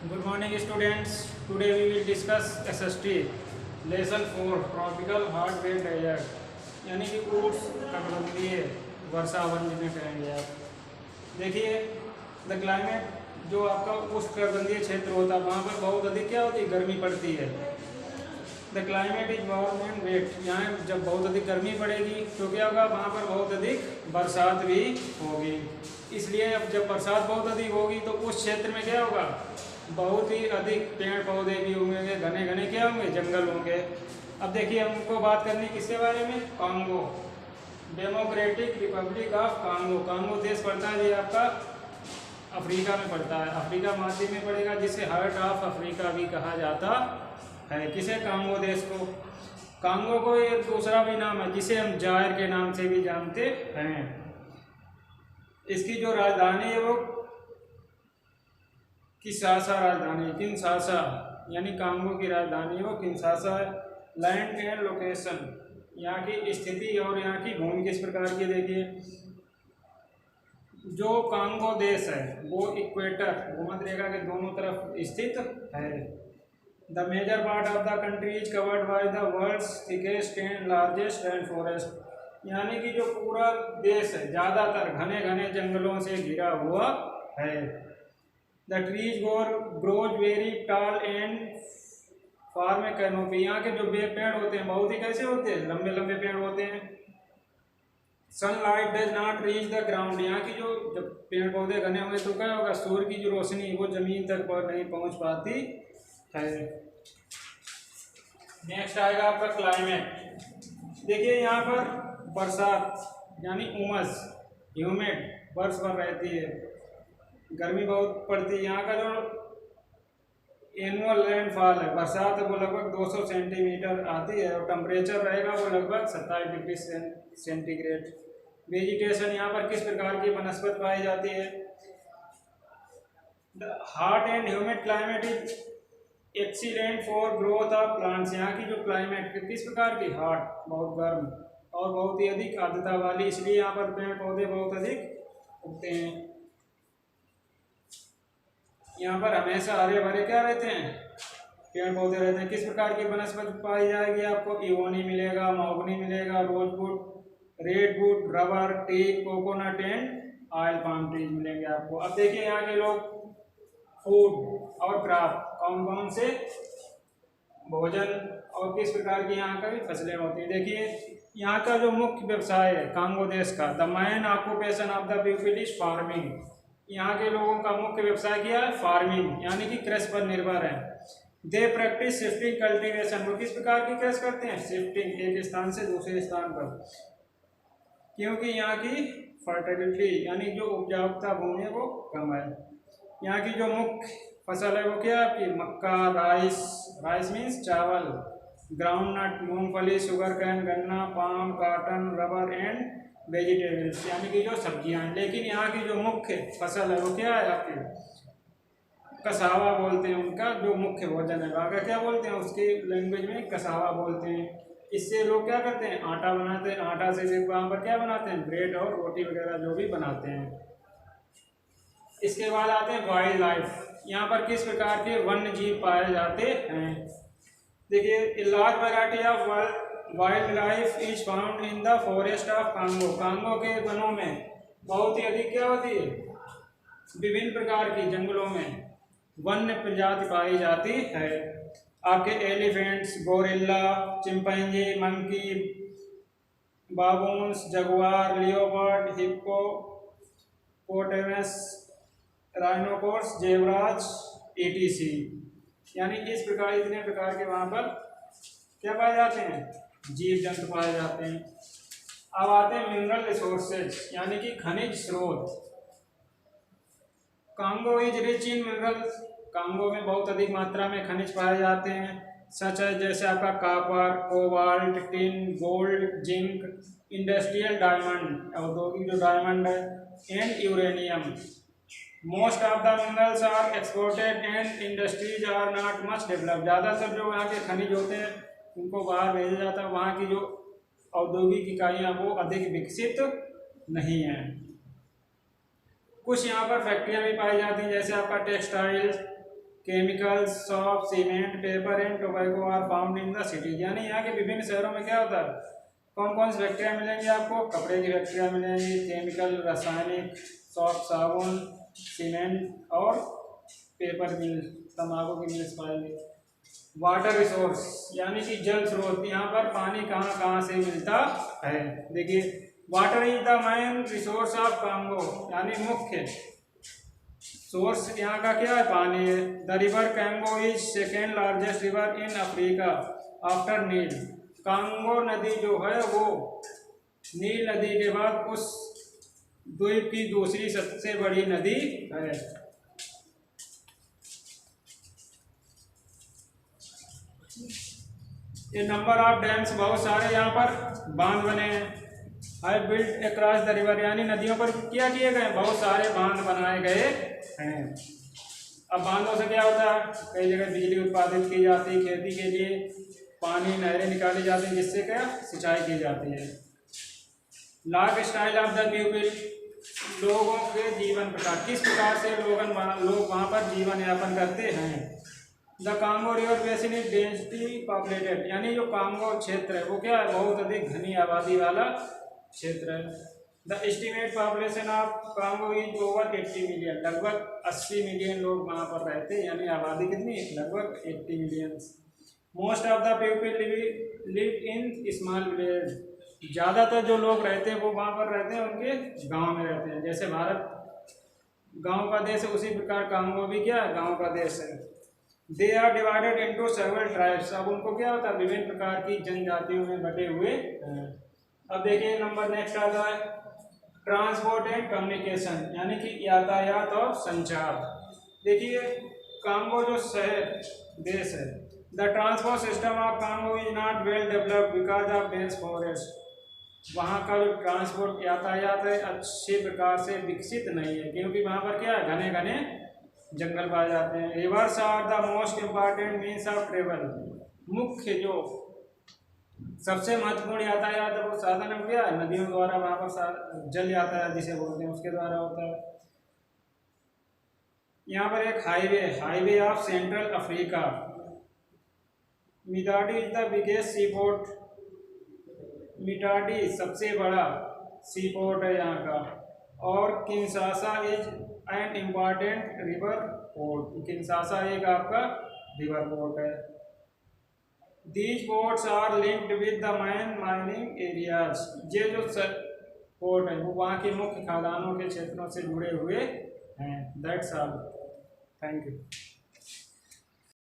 Good morning students. Today we will discuss SST Lesson 4 Tropical Hard Wet Desert यानी कि उष्णकटिबंधीय वर्षावन जिन्हें कहेंगे आप। देखिए द क्लाइमेट जो आपका उष्णकटिबंधीय क्षेत्र होता है वहाँ पर बहुत अधिक क्या होती है, गर्मी पड़ती है। The climate is warm and wet, यहाँ जब बहुत अधिक गर्मी पड़ेगी तो क्या होगा, वहाँ पर बहुत अधिक बरसात भी होगी। इसलिए अब जब बरसात बहुत अधिक होगी तो उस क्षेत्र में क्या होगा, बहुत ही अधिक पेड़ पौधे भी होंगे, घने घने क्या होंगे, जंगल होंगे। अब देखिए हमको बात करनी किसके बारे में, Congo, democratic Republic of Congo. Congo देश पड़ता है ये आपका अफ्रीका में पड़ता है, अफ्रीका महाद्वीप में पड़ेगा, जिसे हार्ट ऑफ अफ्रीका भी कहा जाता है। किसे, कांगो देश को। कांगो को एक दूसरा भी नाम है जिसे हम जायर के नाम से भी जानते हैं। इसकी जो राजधानी है वो किंशासा राजधानी, किंशासा यानी कांगो की राजधानी है वो किंशासा है। लैंड एंड लोकेशन, यहाँ की स्थिति और यहाँ की भूमि किस प्रकार की, देखिए जो कांगो देश है वो इक्वेटर, भूमध्य रेखा के दोनों तरफ स्थित है। The major part of the country is covered by the world's thickest and largest rain forest, यानी कि जो पूरा देश है ज़्यादातर घने घने जंगलों से घिरा हुआ है। The trees grows very tall and form A canopy, यहाँ के जो पेड़ होते हैं बहुत ही कैसे होते हैं, लंबे लंबे पेड़ होते हैं। Sunlight does not reach the ground, यहाँ की जो जब पेड़ पौधे घने होंगे तो क्या होगा, सूर्य की जो रोशनी वो जमीन तक नहीं पहुँच पाती है। नेक्स्ट आएगा आपका क्लाइमेट। देखिए यहाँ पर बरसात यानी उमस, ह्यूमिड, बर्फ पर रहती है, गर्मी बहुत पड़ती है। यहाँ का जो एनुअल रेनफॉल है, बरसात है, वो लगभग 200 सेंटीमीटर आती है और टेम्परेचर रहेगा वो लगभग 27 डिग्री सेंटीग्रेड। वेजिटेशन, यहाँ पर किस प्रकार की वनस्पति पाई जाती है। The hot and humid climate is excellent for growth of plants, यहाँ की जो क्लाइमेट किस प्रकार की, हॉट, बहुत गर्म और बहुत ही अधिक आर्द्रता वाली, इसलिए यहाँ पर पेड़ पौधे बहुत अधिक उगते हैं। यहाँ पर हमेशा हरे भरे क्या रहते हैं, पेड़ पौधे रहते हैं। किस प्रकार की वनस्पति पाई जाएगी, आपको इवोनी मिलेगा, महोगनी मिलेगा, rosewood, redwood, rubber, teak, coconut and oil palm trees मिलेंगे आपको। अब देखिए यहाँ के लोग फूड और क्रॉप, कौन कौन से भोजन और किस प्रकार की यहाँ का भी फसलें होती हैं। देखिए यहाँ का जो मुख्य व्यवसाय है कांगो देश का, the main occupation of the people is farming, यहाँ के लोगों का मुख्य व्यवसाय क्या है, फार्मिंग, यानी कि कृषि पर निर्भर है। दे प्रैक्टिस शिफ्टिंग कल्टीवेशन, वो किस प्रकार की कृषि करते हैं, शिफ्टिंग, एक स्थान से दूसरे स्थान पर, क्योंकि यहाँ की फर्टिलिटी यानी जो उपजाऊता भूमि है वो कम है। यहाँ की जो मुख्य फसल है वो क्या है आपकी, मक्का, राइस, राइस मीन्स चावल, ग्राउंड नट, मूंगफली, शुगर कैन, गन्ना, palm, cotton, rubber and vegetables, यानी कि जो सब्जियां हैं। लेकिन यहाँ की जो मुख्य फसल है वो क्या है आपकी, कसावा बोलते हैं, उनका जो मुख्य भोजन है वहाँ का क्या बोलते हैं, उसकी लैंग्वेज में कसावा बोलते हैं। इससे लोग क्या करते हैं, आटा बनाते हैं, आटा से फिर वहाँ पर क्या बनाते हैं, ब्रेड और रोटी वगैरह जो भी बनाते हैं। इसके बाद आते हैं वाइल्ड लाइफ, यहाँ पर किस प्रकार के वन्य जीव पाए जाते हैं। देखिए large variety of wild life is found in the forest of Congo, Congo के वनों में बहुत ही अधिक क्या होती है, विभिन्न प्रकार की जंगलों में वन्य प्रजाति पाई जाती है। आपके elephants, gorilla, chimpanzee, monkey, baboons, jaguar, leopard, hippopotamus, rhinoceros, zebras, ETC, यानी इस प्रकार इतने प्रकार के वहाँ पर क्या पाए जाते हैं, जीव जंतु पाए जाते हैं। अब आते हैं मिनरल रिसोर्सेज, यानी कि खनिज स्रोत। Congo is rich in minerals, Congo में बहुत अधिक मात्रा में खनिज पाए जाते हैं, सच है जैसे आपका copper, cobalt, tin, gold, zinc, industrial diamond, औद्योगिक जो डायमंड है, and uranium. Most of the minerals are exported and industries are not much developed, ज़्यादातर जो यहाँ के खनिज होते हैं उनको बाहर भेजा जाता है, वहाँ की जो औद्योगिक इकाइयाँ वो अधिक विकसित नहीं हैं। कुछ यहाँ पर फैक्ट्रियाँ भी पाई जाती हैं, जैसे आपका textile, chemicals, soap, cement, paper and tobacco are found in the city. यानी यहाँ के विभिन्न शहरों में क्या होता है, कौन कौन सी फैक्ट्रियाँ मिलेंगी आपको? कपड़े की फैक्ट्रियाँ मिलेंगी, केमिकल, रासायनिक, सॉप, साबुन, सीमेंट और पेपर मिल, तंबाकू की मिल्स पाएंगे। वाटर रिसोर्स यानी कि जल स्रोत, यहाँ पर पानी कहाँ कहाँ से मिलता है? देखिए, water is the main resource of Congo, यानी मुख्य सोर्स यहाँ का क्या है? पानी है। The river Congo is second largest river in Africa after Nile. Congo नदी जो है वो नील नदी के बाद उस द्वीप की दूसरी सबसे बड़ी नदी है। ये नंबर ऑफ डैम्स, बहुत सारे यहाँ पर बांध बने हैं। I built across the river, यानी नदियों पर क्या किए गए? बहुत सारे बांध बनाए गए हैं। अब बांधों से क्या होता है? कई जगह बिजली उत्पादित की जाती है, खेती के लिए पानी, नहरें निकाली जाती हैं, जिससे क्या सिंचाई की जाती है। Life style of the people, लोगों के जीवन प्रकार, किस प्रकार से लोग वहाँ पर जीवन यापन करते हैं। The Congo river basin is densely populated, यानी जो कांगो क्षेत्र है वो क्या है? बहुत अधिक घनी आबादी वाला क्षेत्र है। The estimate population of Congo is over 80 million, लगभग 80 मिलियन लोग वहाँ पर रहते हैं, यानी आबादी कितनी? लगभग 80 million. Most of the people live in small village, ज़्यादातर जो लोग रहते हैं वो वहाँ पर रहते हैं, उनके गांव में रहते हैं। जैसे भारत गांव का देश है, उसी प्रकार कांगो भी क्या है? गांव का देश है। They are divided into several tribes, अब उनको क्या होता है? विभिन्न प्रकार की जनजातियों में बटे हुए हैं। अब देखिए नंबर नेक्स्ट आता है ट्रांसपोर्ट एंड कम्युनिकेशन, यानी कि यातायात और संचार। देखिए, कांगो जो शहर देश है, the transport system of Congo is not well developed because of dense forest. वहाँ का जो ट्रांसपोर्ट यातायात है अच्छे प्रकार से विकसित नहीं है, क्योंकि वहाँ पर क्या है? घने घने जंगल पाए जाते हैं। Rivers are the most important means of travel, मुख्य जो सबसे महत्वपूर्ण यातायात है वो साधन है क्या? नदियों द्वारा, वहाँ पर जल यातायात जिसे बोलते हैं उसके द्वारा होता है। यहाँ पर एक highway of central Africa. Matadi is the biggest sea port, Matadi सबसे बड़ा सी पोर्ट है यहाँ का। और Kinshasa is an important river port, Kinshasa एक आपका रिवर पोर्ट है। These ports are linked with the main mining areas, ये जो पोर्ट है वो वहाँ के मुख्य खदानों के क्षेत्रों से जुड़े हुए हैं। That's all. Thank you.